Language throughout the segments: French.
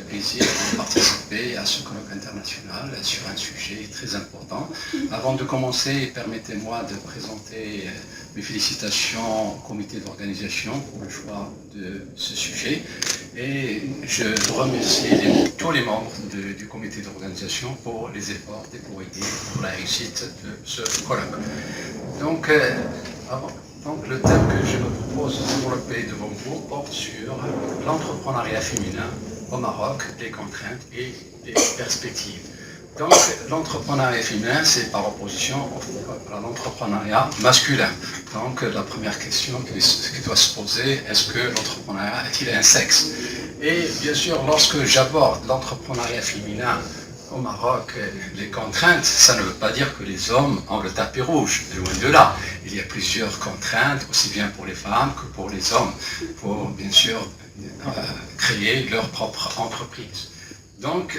plaisir de participer à ce colloque international sur un sujet très important. Avant de commencer, permettez-moi de présenter mes félicitations au comité d'organisation pour le choix de ce sujet. Et je remercie tous les membres du comité d'organisation pour les efforts déployés pour la réussite de ce colloque. Donc, le thème que je me propose de développer devant vous porte sur l'entrepreneuriat féminin au Maroc, les contraintes et les perspectives. Donc, l'entrepreneuriat féminin, c'est par opposition à l'entrepreneuriat masculin. Donc, la première question qui doit se poser, est-ce que l'entrepreneuriat est-il un sexe? Et bien sûr, lorsque j'aborde l'entrepreneuriat féminin au Maroc, les contraintes, ça ne veut pas dire que les hommes ont le tapis rouge, loin de là. Il y a plusieurs contraintes, aussi bien pour les femmes que pour les hommes, pour bien sûr créer leur propre entreprise. Donc,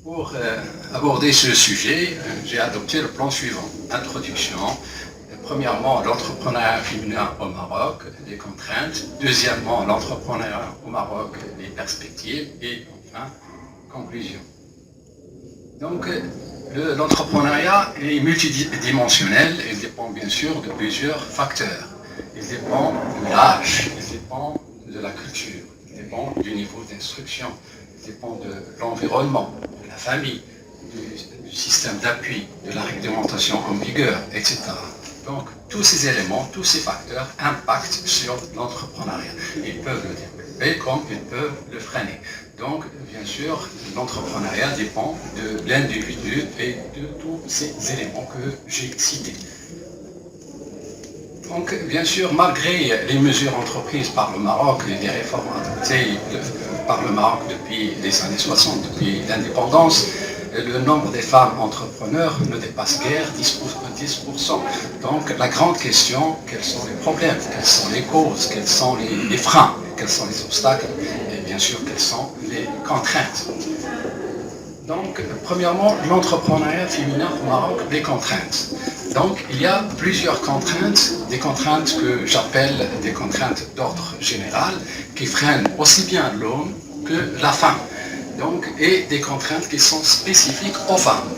pour aborder ce sujet, j'ai adopté le plan suivant. Introduction. Premièrement, l'entrepreneuriat féminin au Maroc, les contraintes. Deuxièmement, l'entrepreneuriat au Maroc, les perspectives. Et enfin, conclusion. Donc, l'entrepreneuriat est multidimensionnel. Il dépend bien sûr de plusieurs facteurs. Il dépend de l'âge, il dépend de la culture, il dépend du niveau d'instruction, il dépend de l'environnement, de la famille, du système d'appui, de la réglementation en vigueur, etc. Donc, tous ces éléments, tous ces facteurs impactent sur l'entrepreneuriat. Ils peuvent le développer comme ils peuvent le freiner. Donc, bien sûr, l'entrepreneuriat dépend de l'individu et de tous ces éléments que j'ai cités. Donc, bien sûr, malgré les mesures entreprises par le Maroc et les réformes adoptées par le Maroc depuis les années 60, depuis l'indépendance, le nombre des femmes entrepreneurs ne dépasse guère 10%. Donc la grande question, quels sont les problèmes, quelles sont les causes, quels sont les freins, quels sont les obstacles et bien sûr quelles sont les contraintes. Donc premièrement, l'entrepreneuriat féminin au Maroc, les contraintes. Donc il y a plusieurs contraintes, des contraintes que j'appelle des contraintes d'ordre général qui freinent aussi bien l'homme que la femme. Donc, et des contraintes qui sont spécifiques aux femmes.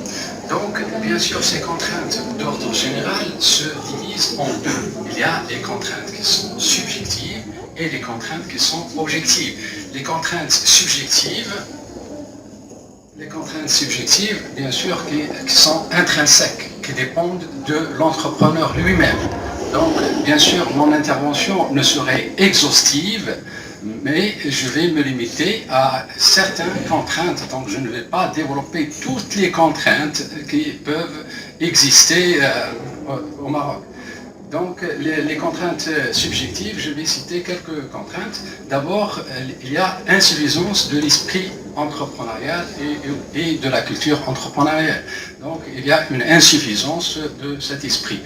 Donc, bien sûr, ces contraintes d'ordre général se divisent en deux. Il y a les contraintes qui sont subjectives et les contraintes qui sont objectives. Les contraintes subjectives, bien sûr, qui sont intrinsèques, qui dépendent de l'entrepreneur lui-même. Donc, bien sûr, mon intervention ne serait exhaustive, mais je vais me limiter à certaines contraintes. Donc je ne vais pas développer toutes les contraintes qui peuvent exister au Maroc. Donc les contraintes subjectives, je vais citer quelques contraintes. D'abord, il y a insuffisance de l'esprit entrepreneurial et de la culture entrepreneuriale. Donc il y a une insuffisance de cet esprit.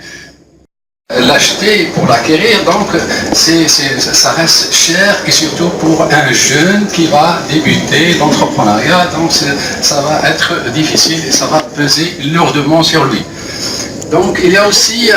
L'acheter pour l'acquérir, donc ça reste cher et surtout pour un jeune qui va débuter l'entrepreneuriat, donc ça va être difficile et ça va peser lourdement sur lui. Donc il y a aussi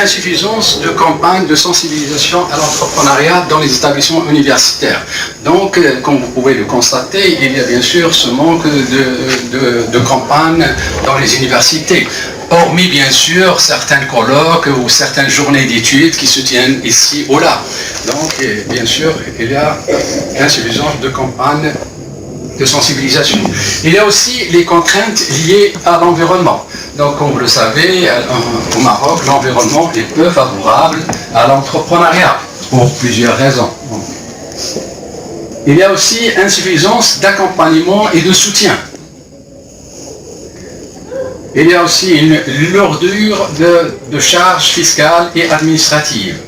insuffisance de campagnes de sensibilisation à l'entrepreneuriat dans les établissements universitaires. Donc comme vous pouvez le constater, il y a bien sûr ce manque de campagnes dans les universités. Hormis bien sûr certains colloques ou certaines journées d'études qui se tiennent ici ou là. Donc bien sûr il y a insuffisance de campagnes de sensibilisation. Il y a aussi les contraintes liées à l'environnement. Donc comme vous le savez, au Maroc, l'environnement est peu favorable à l'entrepreneuriat pour plusieurs raisons. Il y a aussi insuffisance d'accompagnement et de soutien. Il y a aussi une lourdeur de charges fiscales et administratives.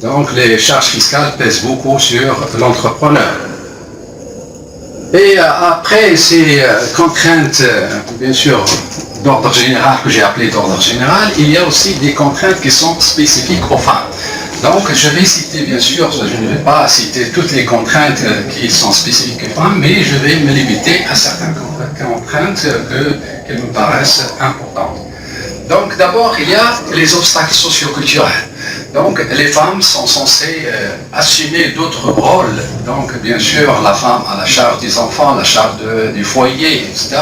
Donc les charges fiscales pèsent beaucoup sur l'entrepreneur. Et après ces contraintes, bien sûr, d'ordre général, que j'ai appelé d'ordre général, il y a aussi des contraintes qui sont spécifiques aux femmes. Donc je vais citer, bien sûr, je ne vais pas citer toutes les contraintes qui sont spécifiques aux femmes, mais je vais me limiter à certaines contraintes qui me paraissent importantes. Donc d'abord, il y a les obstacles socioculturels. Donc les femmes sont censées assumer d'autres rôles. Donc bien sûr, la femme a la charge des enfants, la charge du foyer, etc.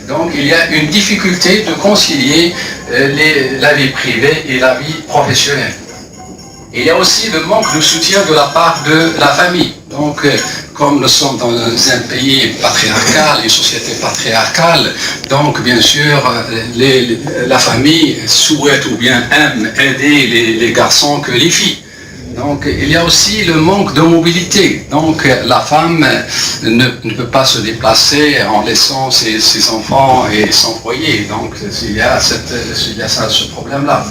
Donc il y a une difficulté de concilier la vie privée et la vie professionnelle. Il y a aussi le manque de soutien de la part de la famille. Donc, comme nous sommes dans un pays patriarcal, une société patriarcale, donc bien sûr, la famille souhaite ou bien aime aider les garçons que les filles. Donc, il y a aussi le manque de mobilité. Donc, la femme ne peut pas se déplacer en laissant ses enfants et son foyer. Donc, il y a ce problème-là.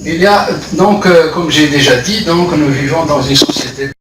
Il y a donc, comme j'ai déjà dit, donc nous vivons dans une société